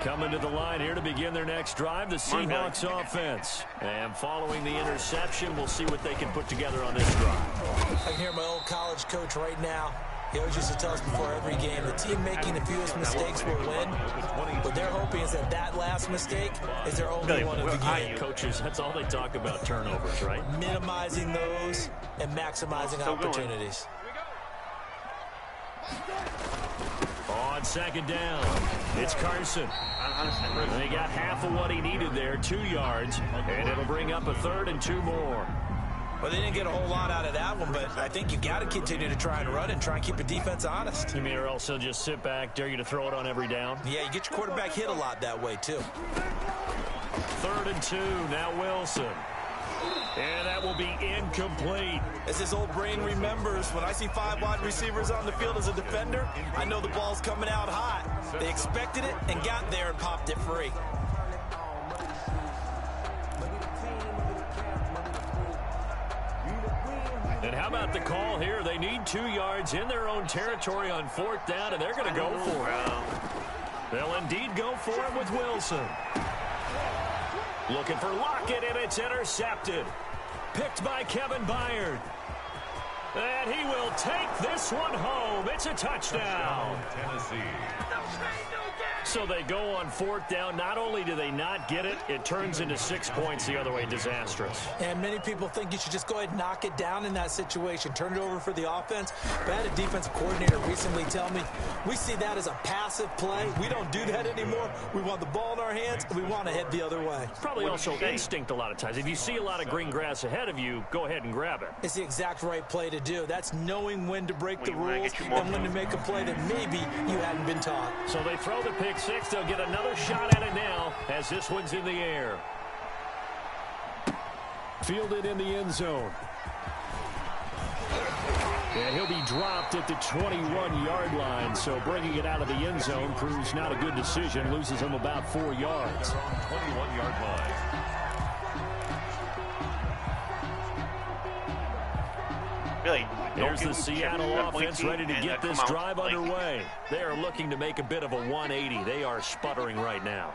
Coming to the line here to begin their next drive, the Seahawks offense. And following the interception, we'll see what they can put together on this drive. I can hear my old college coach right now. He always used to tell us before every game, the team making the fewest mistakes will win. What they're hoping is that that last mistake is their only one of the game. Coaches, that's all they talk about, turnovers, right? Minimizing those and maximizing opportunities. On second down, it's Carson. And he got half of what he needed there, 2 yards, and it'll bring up a 3rd and 2 more. Well, they didn't get a whole lot out of that one, but I think you got to continue to try and run and try and keep the defense honest. You mean, or else he'll just sit back, dare you to throw it on every down? Yeah, you get your quarterback hit a lot that way, too. 3rd and 2, now Wilson. And that will be incomplete. As his old brain remembers, when I see 5 wide receivers on the field as a defender, I know the ball's coming out hot. They expected it and got there and popped it free. And how about the call here? They need 2 yards in their own territory on 4th down, and they're going to go for it. They'll indeed go for it with Wilson. Looking for Lockett, and it's intercepted. Picked by Kevin Byard. And he will take this one home. It's a touchdown. Tennessee. So they go on 4th down. Not only do they not get it, it turns into 6 points the other way. Disastrous. And many people think you should just go ahead and knock it down in that situation. Turn it over for the offense. But I had a defensive coordinator recently tell me, we see that as a passive play. We don't do that anymore. We want the ball in our hands, and we want to head the other way. Probably also instinct a lot of times. If you see a lot of green grass ahead of you, go ahead and grab it. It's the exact right play to do. That's knowing when to break the rules and when to make a play that maybe you hadn't been taught. So they throw the pick 6. They'll get another shot at it now as this one's in the air. Fielded in the end zone. And he'll be dropped at the 21-yard line, so bringing it out of the end zone proves not a good decision. Loses him about 4 yards. 21-yard line. Really? There's the Seattle offense ready to get this drive underway. They are looking to make a bit of a 180. They are sputtering right now.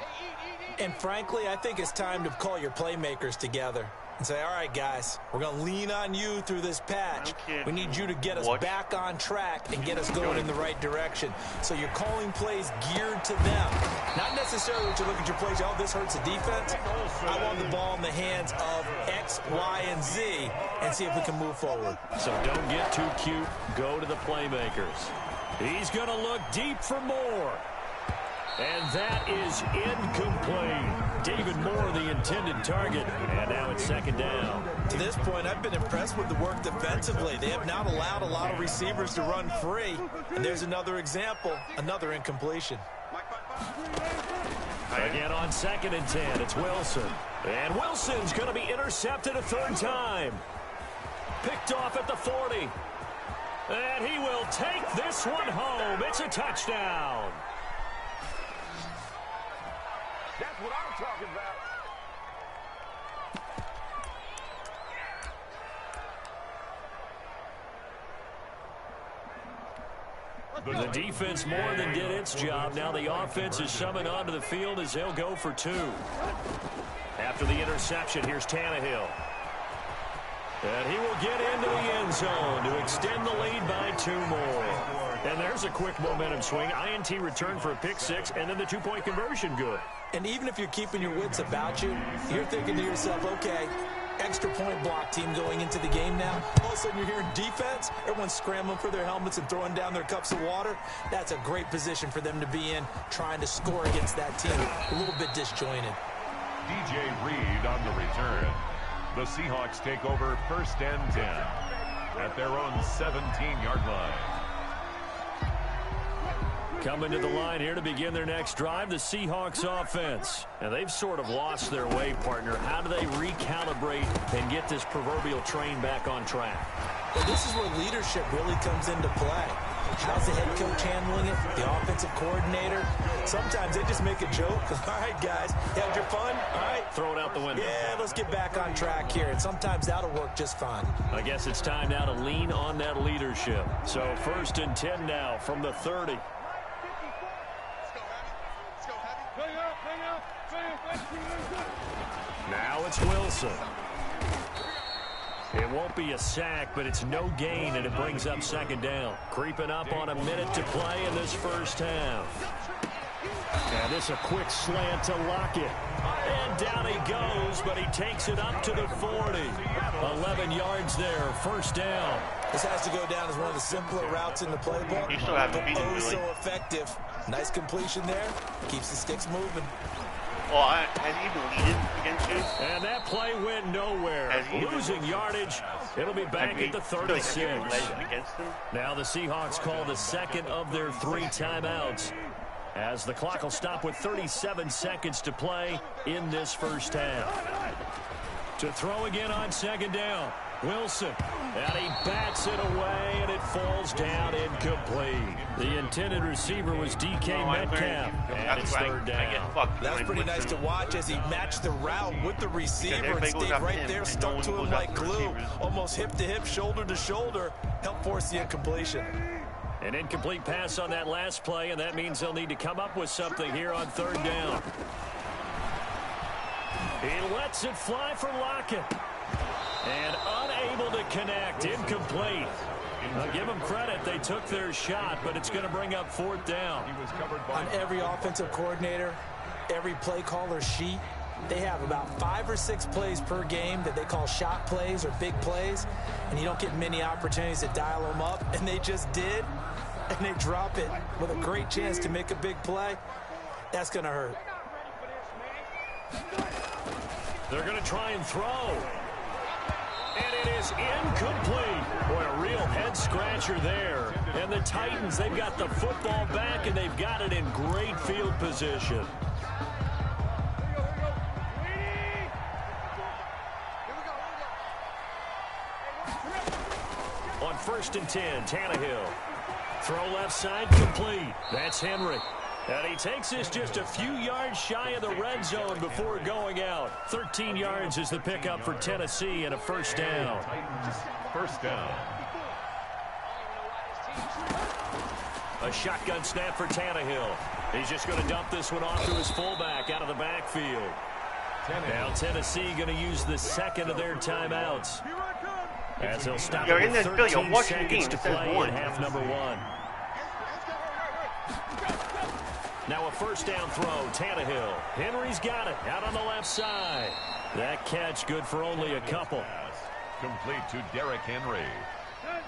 And frankly, I think it's time to call your playmakers together and say, all right, guys, we're going to lean on you through this patch. We need you to get us back on track and get us going in the right direction. So you're calling plays geared to them. Not necessarily that you look at your plays, oh, this hurts the defense. I want the ball in the hands of X, Y, and Z and see if we can move forward. So don't get too cute. Go to the playmakers. He's going to look deep for more. And that is incomplete. David Moore, the intended target. And now it's 2nd down. To this point, I've been impressed with the work defensively. They have not allowed a lot of receivers to run free. And there's another example, another incompletion. Again on 2nd and 10, it's Wilson. And Wilson's going to be intercepted a 3rd time. Picked off at the 40. And he will take this one home. It's a touchdown. That's what I'm talking about. The defense more than did its job. Now the offense is summoned onto the field as they'll go for 2. After the interception, here's Tannehill. And he will get into the end zone to extend the lead by 2 more. And there's a quick momentum swing. INT return for a pick 6, and then the 2-point conversion good. And even if you're keeping your wits about you, you're thinking to yourself, okay, extra point block team going into the game now. All of a sudden you're hearing defense. Everyone's scrambling for their helmets and throwing down their cups of water. That's a great position for them to be in, trying to score against that team. A little bit disjointed. DJ Reed on the return. The Seahawks take over 1st and 10 at their own 17-yard line. Coming to the line here to begin their next drive, the Seahawks offense. And they've sort of lost their way, partner. How do they recalibrate and get this proverbial train back on track? Well, this is where leadership really comes into play. How's the head coach handling it? The offensive coordinator? Sometimes they just make a joke. All right, guys, you had your fun? All right. Throw it out the window. Yeah, let's get back on track here. And sometimes that'll work just fine. I guess it's time now to lean on that leadership. So 1st and 10 now from the 30. Now it's Wilson. It won't be a sack, but it's no gain, and it brings up second down. Creeping up on a minute to play in this first half. And this a quick slant to Lockett. And down he goes, but he takes it up to the 40. 11 yards there, first down. This has to go down as one of the simpler routes in the playbook. You still have to beat him, really. really. So effective. Nice completion there. Keeps the sticks moving. Well, has he even leaded against you? And that play went nowhere. Losing yardage. It'll be back at the 36. Against him? Now the Seahawks call the second of their 3 timeouts, as the clock will stop with 37 seconds to play in this first half. To throw again on second down, Wilson. And he bats it away, and it falls down incomplete. The intended receiver was DK Metcalf, and it's third down. That's pretty nice to watch as he matched the route with the receiver and stayed right there, stuck to him like glue. Almost hip to hip, shoulder to shoulder, helped force the incompletion. An incomplete pass on that last play, and that means they'll need to come up with something here on third down. He lets it fly for Lockett. And unable to connect, incomplete. I'll give them credit, they took their shot, but it's going to bring up fourth down. On every offensive coordinator, every play caller sheet, they have about 5 or 6 plays per game that they call shot plays or big plays, and you don't get many opportunities to dial them up, and they just did, and they drop it with a great chance to make a big play. That's going to hurt. They're going to try and throw. And it is incomplete. Boy, a real head-scratcher there. And the Titans, they've got the football back, and they've got it in great field position. On 1st and 10, Tannehill. Throw left side, complete. That's Henry. And he takes this just a few yards shy of the red zone before going out. 13 yards is the pickup for Tennessee and a first down. First down. A shotgun snap for Tannehill. He's just going to dump this one off to his fullback out of the backfield. Now Tennessee going to use the second of their timeouts, as they'll stop it with 13 seconds to play in half number 1. Now a first down throw, Tannehill. Henry's got it, out on the left side. That catch good for only a couple. Complete to Derrick Henry.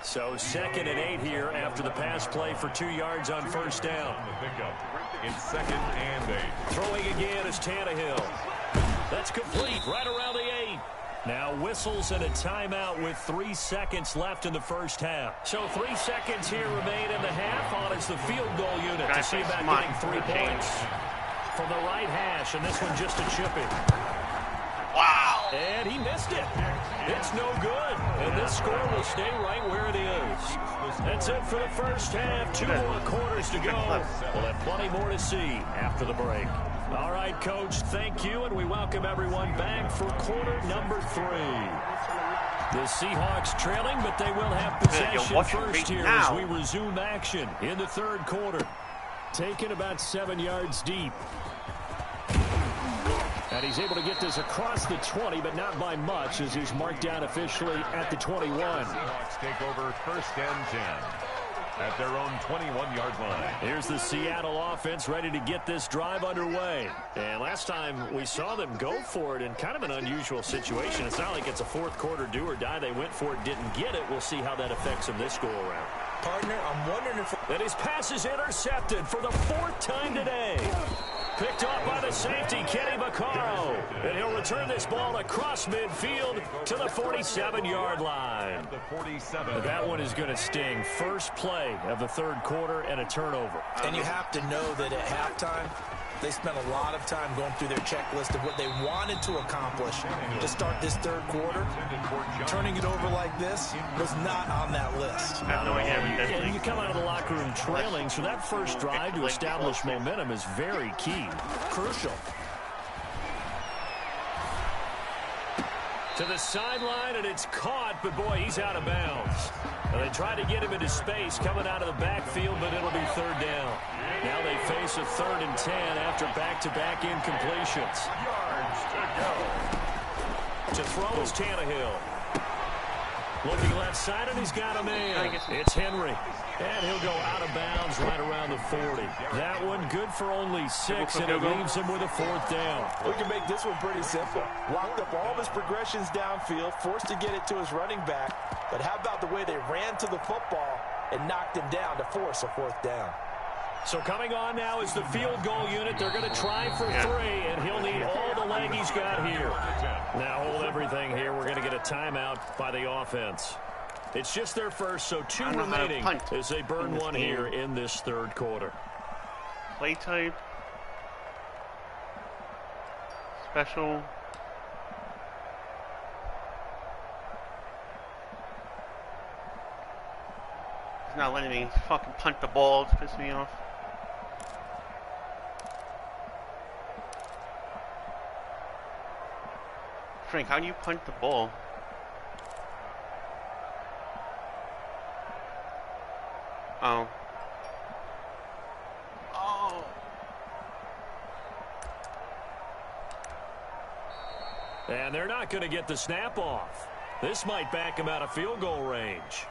So 2nd and 8 here after the pass play for 2 yards on first down. The pickup. It's 2nd and 8. Throwing again is Tannehill. That's complete, right around the 8. Now whistles and a timeout with 3 seconds left in the first half. So 3 seconds here remain in the half. On is the field goal unit to see about getting 3 points from the right hash, and this one just a chipping. Wow. And he missed it. It's no good. And this score will stay right where it is. That's it for the first half. 2 more quarters to go. We'll have plenty more to see after the break. All right, Coach, thank you, and we welcome everyone back for quarter number 3. The Seahawks trailing, but they will have possession first here as we resume action in the third quarter. Taken about 7 yards deep. And he's able to get this across the 20, but not by much, as he's marked down officially at the 21. Seahawks take over 1st and 10. At their own 21-yard line. Here's the Seattle offense ready to get this drive underway. And last time we saw them go for it in kind of an unusual situation. It's not like it's a fourth quarter do or die. They went for it, didn't get it. We'll see how that affects them this go-around. Partner, I'm wondering if... And his pass is intercepted for the 4th time today. Picked off by the safety, Kenny Vaccaro. And he'll return this ball across midfield to the 47-yard line. That one is going to sting. First play of the third quarter and a turnover. And you have to know that at halftime, they spent a lot of time going through their checklist of what they wanted to accomplish to start this third quarter. Turning it over like this was not on that list. I have no idea. And you come out of the locker room trailing, so that first drive to establish momentum is very key. Crucial. To the sideline, and it's caught, but boy, he's out of bounds. And they tried to get him into space coming out of the backfield, but it'll be third down. Now they face a 3rd and 10 after back-to-back incompletions. Yards to go. To throw is Tannehill. Looking left side, and he's got a man. It's Henry. And he'll go out of bounds right around the 40. That one good for only 6, and it leaves him with a 4th down. We can make this one pretty simple. Locked up all of his progressions downfield, forced to get it to his running back. But how about the way they ran to the football and knocked him down to force a 4th down? So coming on now is the field goal unit. They're going to try for 3, and he'll need all the leg he's got here. Now hold everything here. We're going to get a timeout by the offense. It's just their first, so 2 remaining as they burn one here in this 3rd quarter. Play type. Special. He's not letting me fucking punt the ball. It's pissing me off. Frank, how do you punt the ball? Oh. Oh. And they're not going to get the snap off. This might back him out of field goal range.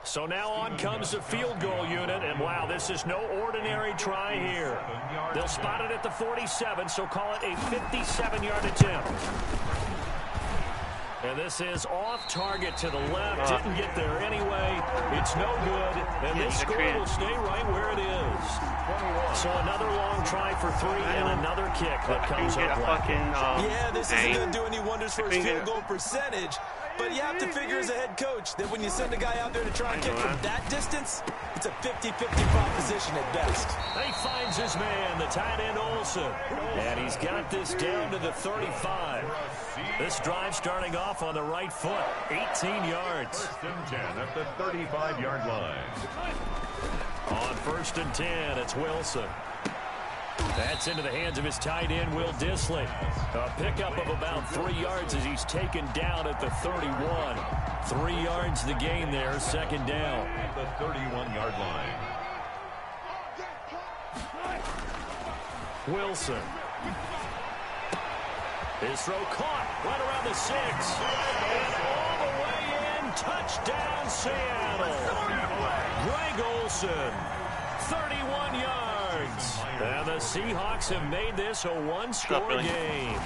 So now on comes the field goal unit, and wow, this is no ordinary try here. They'll spot it at the 47, so call it a 57-yard attempt. And this is off target to the left. Didn't get there anyway. It's no good, and this score will stay right where it is. So another long try for 3 and another kick that comes up left. Yeah, this isn't going to do any wonders for his field goal percentage. But you have to figure as a head coach that when you send a guy out there to try and kick from that distance, it's a 50-50 proposition at best. He finds his man, the tight end Olsen. And he's got this down to the 35. This drive starting off on the right foot, 18 yards. 1st and 10 at the 35-yard line. On 1st and 10, it's Wilson. That's into the hands of his tight end, Will Dissly. A pickup of about 3 yards as he's taken down at the 31. 3 yards the gain there, 2nd down. At the 31-yard line. Wilson. His throw caught right around the 6. And all the way in, touchdown Seattle. Greg Olsen, 31 yards. And the Seahawks have made this a one-score game.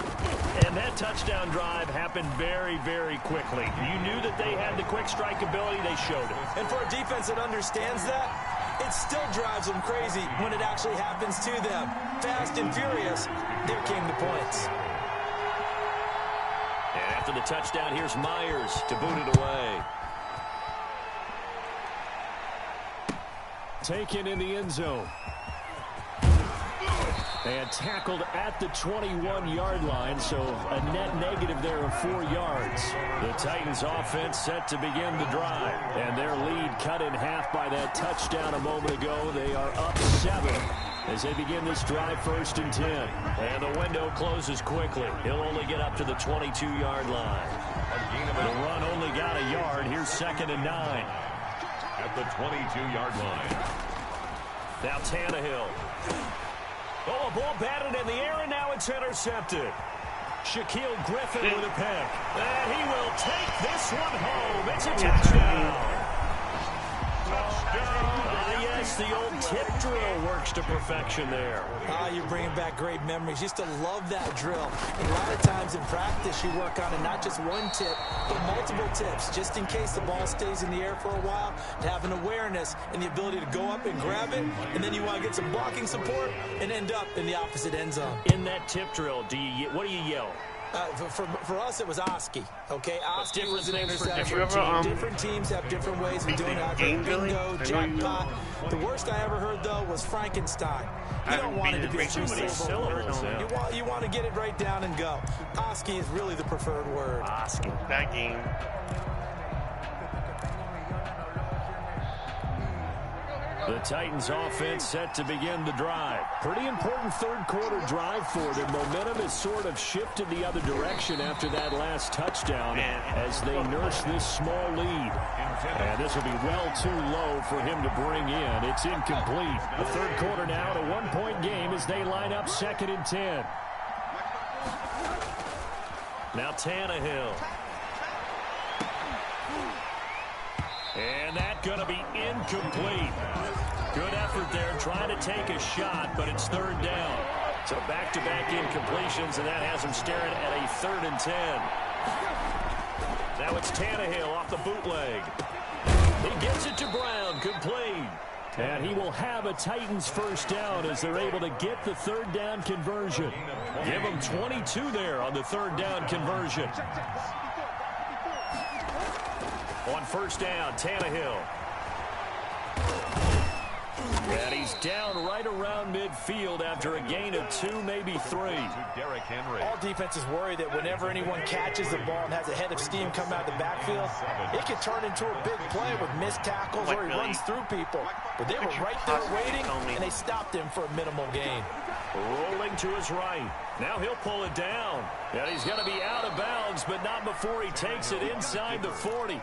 And that touchdown drive happened very, very quickly. You knew that they had the quick strike ability. They showed it. And for a defense that understands that, it still drives them crazy when it actually happens to them. Fast and furious, there came the points. And after the touchdown, here's Myers to boot it away. Taken in the end zone. And tackled at the 21-yard line, so a net negative there of 4 yards. The Titans offense set to begin the drive, and their lead cut in half by that touchdown a moment ago. They are up 7 as they begin this drive, 1st and 10. And the window closes quickly. He'll only get up to the 22-yard line. The run only got a yard. Here's 2nd and 9. At the 22-yard line. Now Tannehill. Oh, a ball batted in the air, and now it's intercepted. Shaquille Griffin with a pick. And he will take this one home. It's a touchdown. Yes, the old tip drill works to perfection there. You're bringing back great memories. Used to love that drill. And a lot of times in practice, you work on it, not just one tip, but multiple tips, just in case the ball stays in the air for a while, to have an awareness and the ability to go up and grab it, and then you want to get some blocking support and end up in the opposite end zone. In that tip drill, what do you yell? For us, it was Oski. Okay, Oski was an interception. Different teams have different ways of doing it. Bingo, jackpot. The worst I ever heard, though, was Frankenstein. You don't want it to be too syllables. You want to get it right down and go. Oski is really the preferred word. Oski. That game. The Titans offense set to begin the drive. Pretty important third quarter drive for them. Momentum has sort of shifted the other direction after that last touchdown as they nurse this small lead. And this will be well too low for him to bring in. It's incomplete. The third quarter now, a one-point game as they line up 2nd and 10. Now Tannehill. And that's going to be incomplete. Good effort there trying to take a shot, but it's 3rd down. So back-to-back incompletions, and that has him staring at a 3rd and 10. Now it's Tannehill off the bootleg. He gets it to Brown, complete. And he will have a Titans first down as they're able to get the 3rd down conversion. Give him 22 there on the 3rd down conversion. On 1st down, Tannehill. And he's down right around midfield after a gain of 2, maybe 3. All defenses worry that whenever anyone catches the ball and has a head of steam come out of the backfield, it can turn into a big play with missed tackles or he runs through people. But they were right there waiting, and they stopped him for a minimal gain. Rolling to his right. Now he'll pull it down. And he's going to be out of bounds, but not before he takes it inside the 40.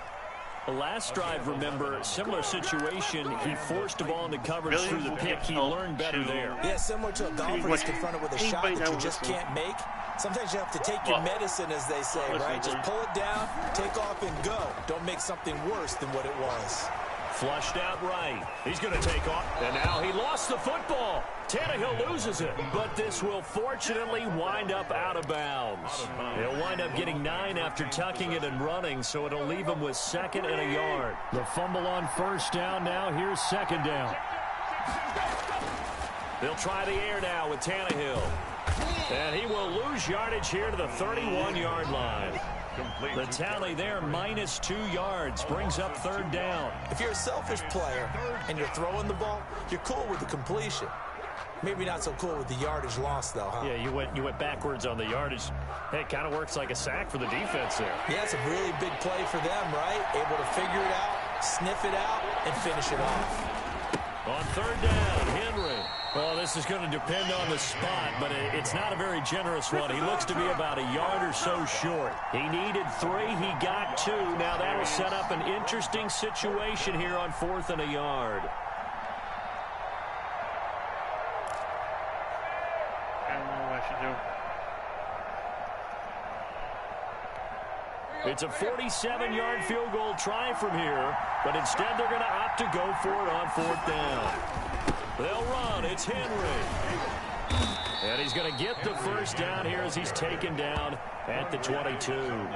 The last drive, remember, similar situation. He forced the ball into coverage through the pick. He learned better there. Yeah, similar to a golfer who's confronted with a shot that you just can't make. Sometimes you have to take your medicine, as they say, right? Just pull it down, take off, and go. Don't make something worse than what it was. Flushed out right. He's going to take off. And now he lost the football. Tannehill loses it. But this will fortunately wind up out of bounds. He'll wind up getting 9 after tucking it and running, so it'll leave him with 2nd and a yard. The fumble on 1st down now. Here's 2nd down. They'll try the air now with Tannehill. And he will lose yardage here to the 31-yard line. The tally there, -2 yards, brings up 3rd down. If you're a selfish player and you're throwing the ball, you're cool with the completion. Maybe not so cool with the yardage loss, though, huh? Yeah, you went backwards on the yardage. Hey, it kind of works like a sack for the defense there. Yeah, it's a really big play for them, right? Able to figure it out, sniff it out, and finish it off. On 3rd down, Henry. Well, this is going to depend on the spot, but it's not a very generous one. He looks to be about a yard or so short. He needed 3. He got 2. Now that'll set up an interesting situation here on 4th and a yard. I don't know what I should do. It's a 47-yard field goal try from here, but instead they're going to opt to go for it on 4th down. They'll run. It's Henry. And he's going to get the first down here as he's taken down at the 22.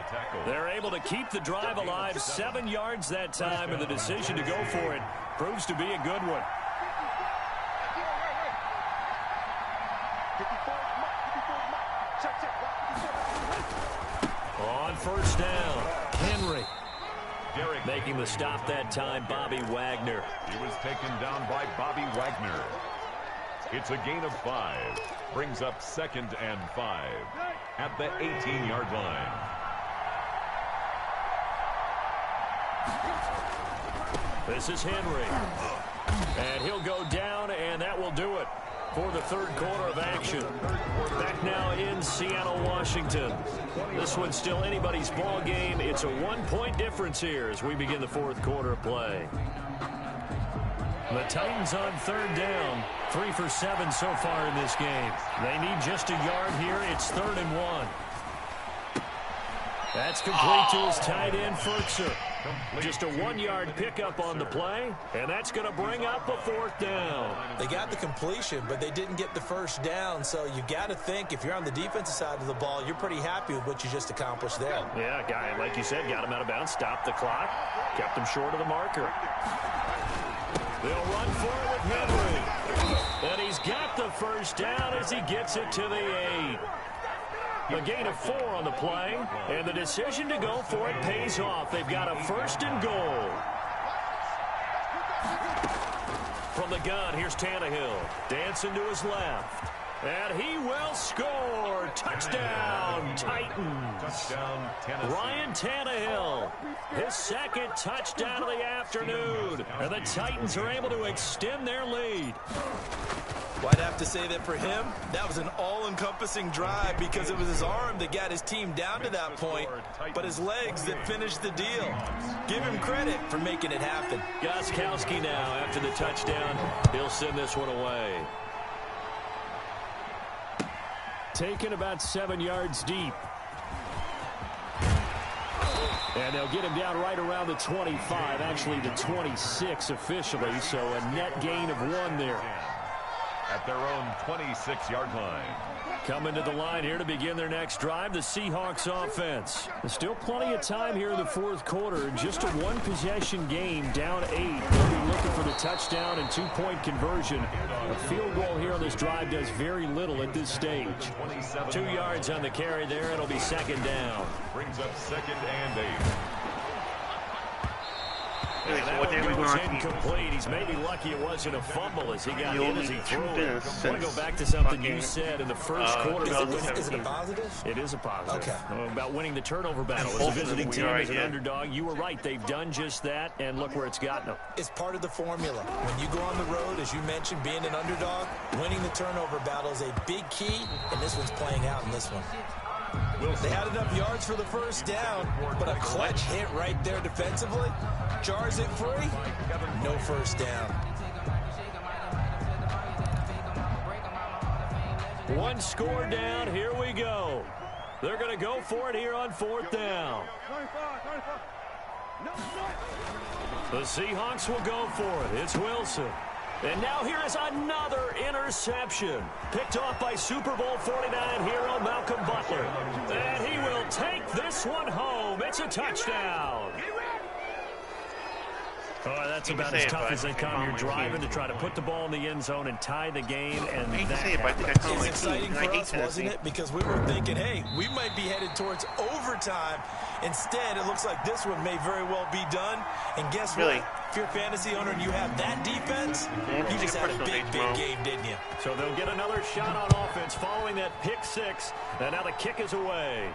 They're able to keep the drive alive, 7 yards that time, and the decision to go for it proves to be a good one. On 1st down, Henry. Making the stop that time, Bobby Wagner. He was taken down by Bobby Wagner. It's a gain of 5. Brings up 2nd and 5 at the 18-yard line. This is Henry. And he'll go down, and that will do it for the 3rd quarter of action. Back now in Seattle, Washington. This one's still anybody's ball game. It's a 1-point difference here as we begin the 4th quarter of play. The Titans on 3rd down. 3 for 7 so far in this game. They need just a yard here. It's 3rd and 1. That's complete to his tight end, Fertzer. Just a 1-yard pickup on the play, and that's going to bring up a 4th down. They got the completion, but they didn't get the first down, so you got to think if you're on the defensive side of the ball, you're pretty happy with what you just accomplished there. Yeah, guy, like you said, got him out of bounds, stopped the clock, kept him short of the marker. They'll run for it with Henry. And he's got the first down as he gets it to the 8. A gain of 4 on the play, and the decision to go for it pays off. They've got a 1st and goal. From the gun, here's Tannehill. Dancing to his left. And he will score. Touchdown, Titans. Touchdown, Tennessee. Ryan Tannehill, his second touchdown of the afternoon. And the Titans are able to extend their lead. Well, I'd have to say that for him, that was an all-encompassing drive because it was his arm that got his team down to that point, but his legs that finished the deal. Give him credit for making it happen. Gostkowski now, after the touchdown, he'll send this one away. Taken about 7 yards deep. And they'll get him down right around the 25, actually the 26 officially, so a net gain of 1 there. At their own 26-yard line. Coming to the line here to begin their next drive, the Seahawks offense. There's still plenty of time here in the fourth quarter. Just a one-possession game, down 8. They'll be looking for the touchdown and two-point conversion. A field goal here on this drive does very little at this stage. 2 yards on the carry there. It'll be second down. Brings up second and 8. So what they were going on incomplete. He's maybe lucky it wasn't a fumble as he got hit as he threw it. I want to go back to something you said in the first quarter. Is it a positive? It is a positive. Okay. About winning the turnover battle as a visiting team, as an underdog. You were right. They've done just that, and look where it's gotten them. It's part of the formula. When you go on the road, as you mentioned, being an underdog, winning the turnover battle is a big key, and this one's playing out in this one. They had enough yards for the first down, but a clutch hit right there defensively jars it free. No first down. One score down. Here we go. They're going to go for it here on fourth down. The Seahawks will go for it. It's Wilson. And now here is another interception. Picked off by Super Bowl 49 hero Malcolm Butler. And he will take this one home. It's a touchdown. Oh, that's about as tough as they come. You're driving to try to put the ball in the end zone and tie the game, and It was exciting for us, wasn't it? Because we were thinking, hey, we might be headed towards overtime. Instead, it looks like this one may very well be done. And guess what? If you're a fantasy owner and you have that defense, you just had a big game, didn't you? So they'll get another shot on offense following that pick six. And now the kick is away.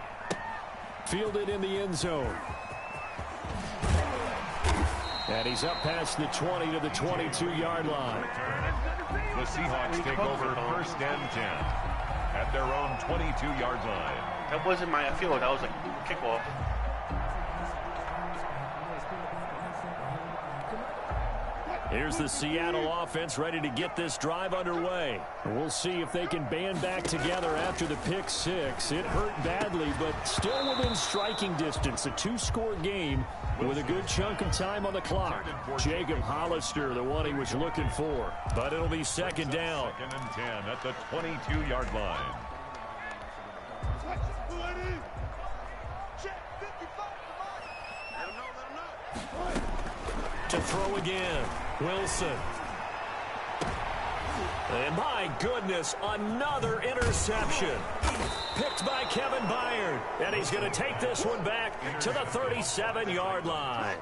Fielded in the end zone. And he's up past the 20 to the 22-yard line. The Seahawks take over first and 10 at their own 22-yard line. That wasn't my field. That was a kickoff. Here's the Seattle offense ready to get this drive underway. We'll see if they can band back together after the pick six. It hurt badly, but still within striking distance. A two-score game with a good chunk of time on the clock. Jacob Hollister, the one he was looking for. But it'll be second down. Second and 10 at the 22-yard line. To throw again. Wilson. And my goodness, another interception. Picked by Kevin Byard. And he's going to take this one back to the 37-yard line.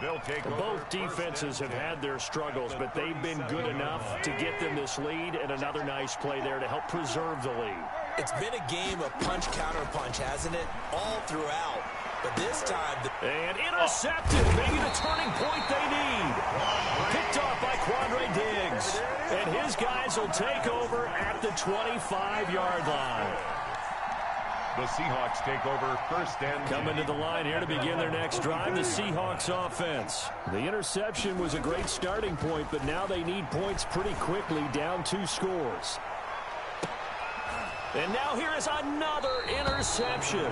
Both defenses have had their struggles, but they've been good enough to get them this lead, and another nice play there to help preserve the lead. It's been a game of punch-counter-punch, hasn't it? All throughout. But this time... And intercepted, maybe the turning point they need. Picked off by Quandre Diggs. And his guys will take over at the 25-yard line. The Seahawks take over first and 10. Coming to the line here to begin their next drive, the Seahawks offense. The interception was a great starting point, but now they need points pretty quickly, down 2 scores. And now here is another interception.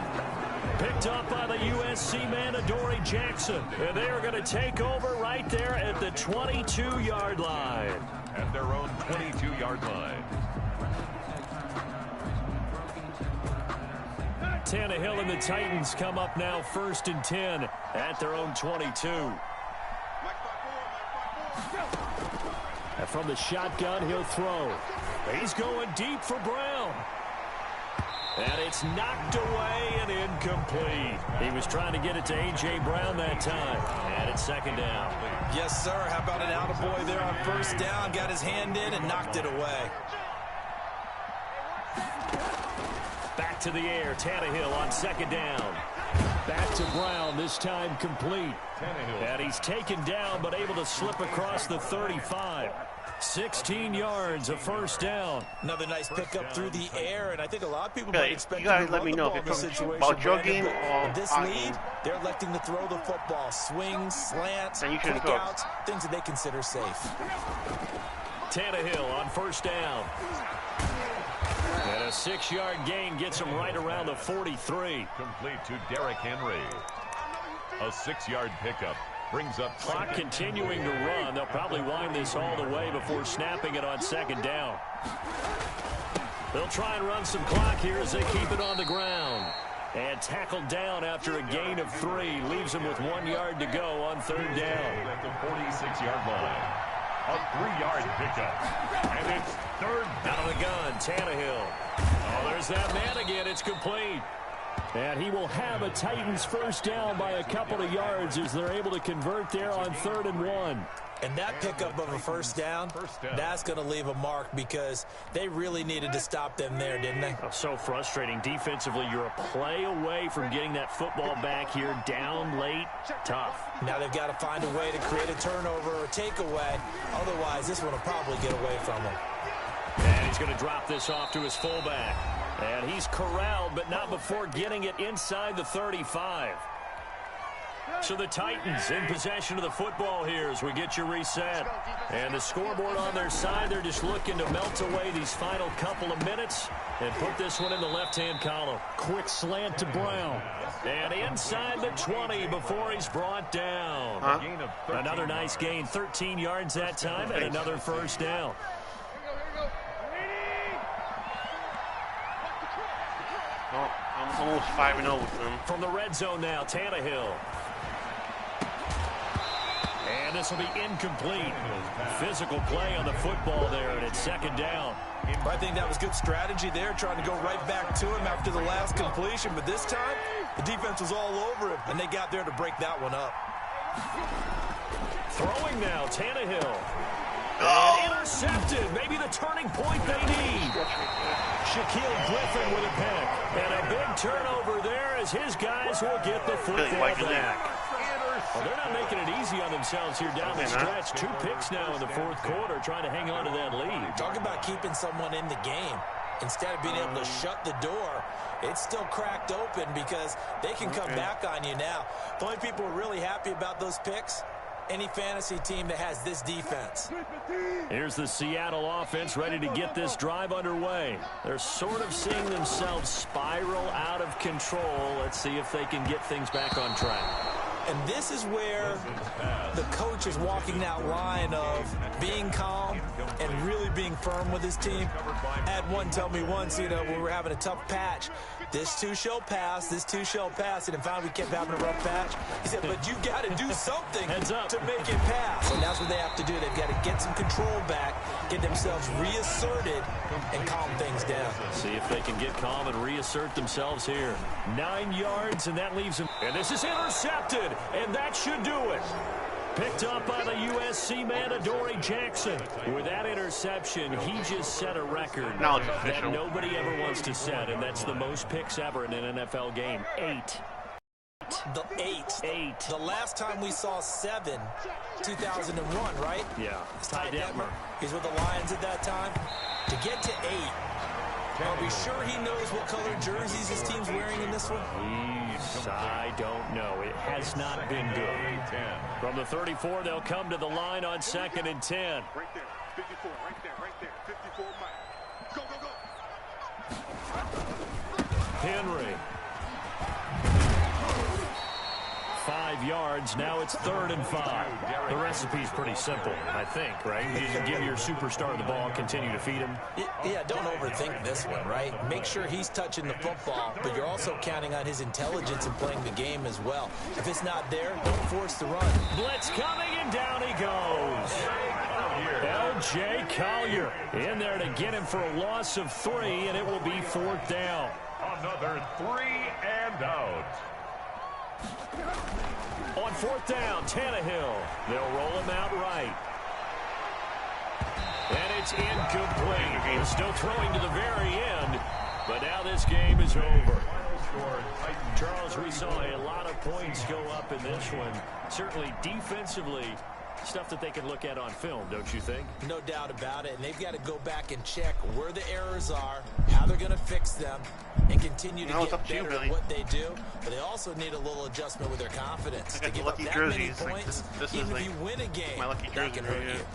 Picked up by the USC man, Adoree Jackson. And they are going to take over right there at the 22-yard line. At their own 22-yard line. Tannehill and the Titans come up now first and 10 at their own 22. And from the shotgun, he'll throw. He's going deep for Brown. And it's knocked away and incomplete. He was trying to get it to A.J. Brown that time. And it's second down. Yes, sir. How about an attaboy there on first down? Got his hand in and knocked it away. Back to the air. Tannehill on second down. Back to Brown, this time complete. And he's taken down, but able to slip across the 35. 16 yards, a first down. Another nice pickup through the air, and I think a lot of people might expect you guys let me know if it's about your game or this lead. They're electing to throw the football, swings, slants, kickouts, things that they consider safe. Tannehill on first down. And a 6-yard gain gets him right around the 43. Complete to Derrick Henry. A 6-yard pickup brings up clock continuing to run. They'll probably wind this all the way before snapping it on second down. They'll try and run some clock here as they keep it on the ground. And tackled down after a gain of 3. Leaves him with 1 yard to go on third down. At the 46-yard line. A 3-yard pickup. And it's third down. Out of the gun, Tannehill. Oh, there's that man again. It's complete. And he will have a Titans first down by a couple of yards as they're able to convert there on 3rd and 1. And that pickup of a first down, that's going to leave a mark because they really needed to stop them there, didn't they? Oh, so frustrating. Defensively, you're a play away from getting that football back here. Down late, tough. Now they've got to find a way to create a turnover or takeaway. Otherwise, this one will probably get away from them. And he's going to drop this off to his fullback. And he's corralled, but not before getting it inside the 35. So the Titans in possession of the football here as we get you reset. And the scoreboard on their side, they're just looking to melt away these final couple of minutes and put this one in the left-hand column. Quick slant to Brown. And inside the 20 before he's brought down. Another nice gain, 13 yards that time, and another first down. Oh, I'm almost 5-0 with them. From the red zone now, Tannehill. And this will be incomplete. Physical play on the football there, and it's second down. I think that was good strategy there, trying to go right back to him after the last completion. But this time, the defense was all over him, and they got there to break that one up. Throwing now, Tannehill. And intercepted. Maybe the turning point they need. Shaquille Griffin with a pick. And a big turnover there as his guys will get the football back. Well, they're not making it easy on themselves here down the stretch. 2 picks now in the 4th quarter, trying to hang on to that lead. Talk about keeping someone in the game. Instead of being able to shut the door, it's still cracked open because they can come back on you now. The only people who are really happy about those picks, any fantasy team that has this defense. Here's the Seattle offense ready to get this drive underway. They're sort of seeing themselves spiral out of control. Let's see if they can get things back on track. And this is where the coach is walking that line of being calm and really being firm with his team. I had one tell me once, when we were having a tough patch, this too shall pass, this too shall pass. And finally we kept having a rough patch. He said, but you got to do something to make it pass. And that's what they have to do. They've got to get some control back, get themselves reasserted, and calm things down. See if they can get calm and reassert themselves here. 9 yards, and that leaves him. And this is intercepted, and that should do it. Picked up by the USC man, Adoree Jackson. With that interception, he just set a record that nobody ever wants to set, and that's the most picks ever in an NFL game. 8. Eight. The last time we saw 7, 2001, right? Yeah. Ty Detmer. He's with the Lions at that time. To get to 8, are we sure he knows what color jerseys his team's wearing in this one? I don't know. It has not been good. From the 34, they'll come to the line on 2nd and 10. Right there, 54, right there, 54 Mike. Go, go, go. Henry. 5 yards. Now it's 3rd and 5. The recipe's pretty simple, I think, right? You just give your superstar the ball, continue to feed him. Yeah, don't overthink this one, right? Make sure he's touching the football, but you're also counting on his intelligence in playing the game as well. If it's not there, don't force the run. Blitz coming, and down he goes. L.J. Collier in there to get him for a loss of 3, and it will be 4th down. Another 3 and out. On 4th down, Tannehill. They'll roll him out right. And it's It's incomplete. Still throwing to the very end, but now this game is over. Charles, we saw a lot of points go up in this one. Certainly defensively, stuff that they can look at on film, don't you think? No doubt about it, and they've got to go back and check where the errors are, how they're going to fix them, and continue to get better at what they do. But they also need a little adjustment with their confidence. I got to the give lucky up that jerseys. many Like points, this even is if like you win a game, my lucky that jersey can right hurt here. you.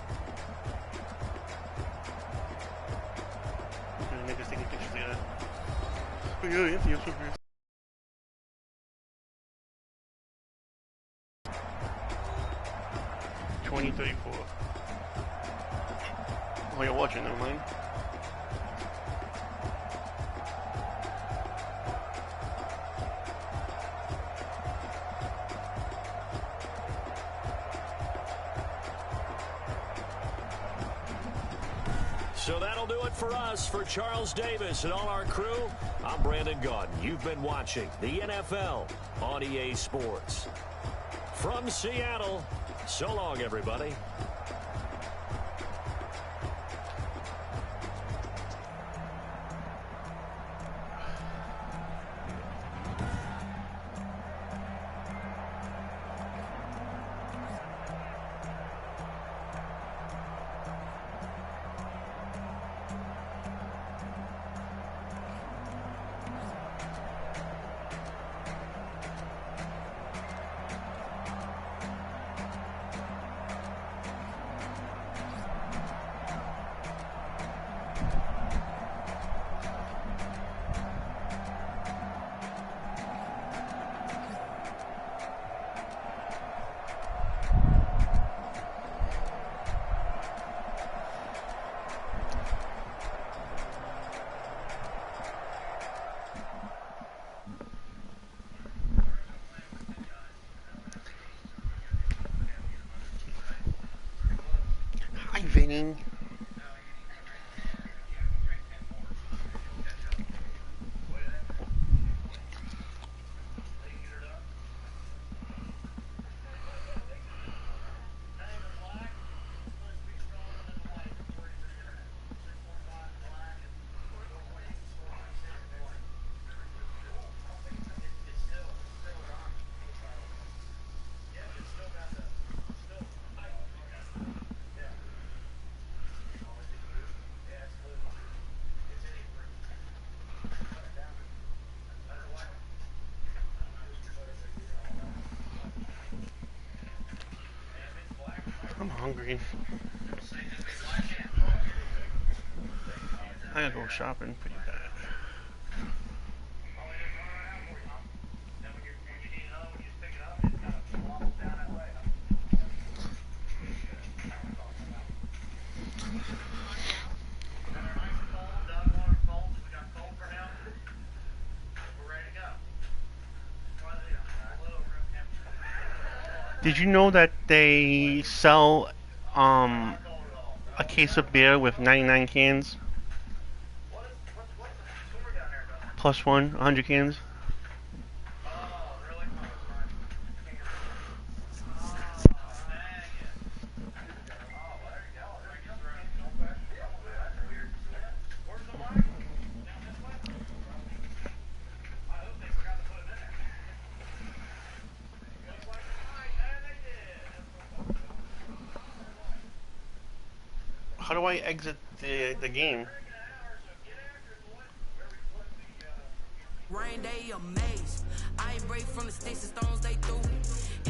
Niggas taking pictures together. Oh yeah, anything else over here? 2034. Oh, you're watching, never mind. So that'll do it for us. For Charles Davis and all our crew, I'm Brandon Gaudin. You've been watching the NFL on EA Sports. From Seattle, so long, everybody. Hi, Vinny. I'm hungry. I gotta go shopping pretty bad. Did you know that they sell a case of beer with 99 cans? Plus one, 100 cans? How do I exit the game? Rain day amazed. I ain't break from the sticks and stones they threw.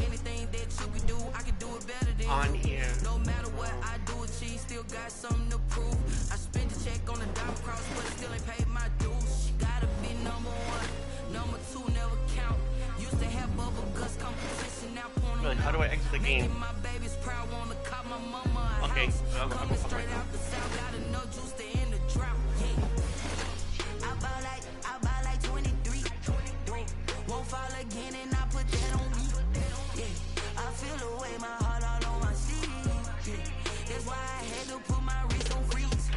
Anything that you can do, I can do it better than On you. here. No matter what I do, achieve, still got something to prove. I spent a check on the diamond cross, but still ain't paid my dues. She gotta be number one, number two never count. Used to have bubble guts competition, now porn. Really, how do I exit the game? My baby's proud, wanna cop my mama a Okay, house. I'll go Coming for straight it. out the south, got enough juice to end the drought. Yeah. I buy like 23. Won't fall again and I put that on me. Yeah, I feel the way, my heart all on my sleeve. Yeah, that's why I had to put my wrist on freeze.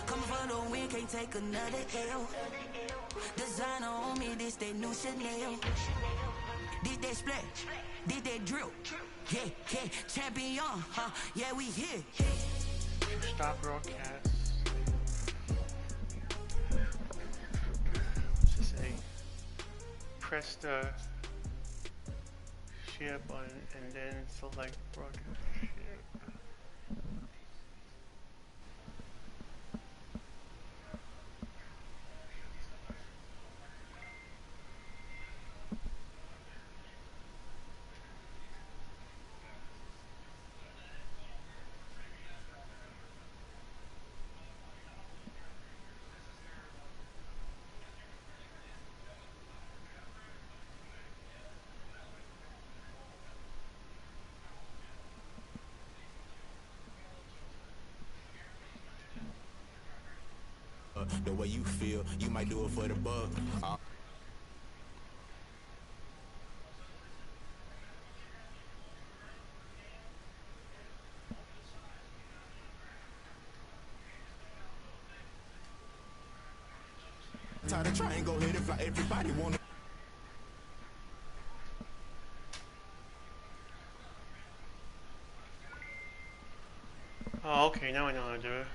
Coming for the win, can't take another L. Designer on me, this that new Chanel. Did that splash, did that drill. Yeah, champion, huh? Yeah, we here. Stop broadcast. What's it say? Press the share button and then select broadcast share. The way you feel, you might do it for the buck. Tired of trying, go ahead and fly. Everybody wanna. Oh, okay, now I know how to do it.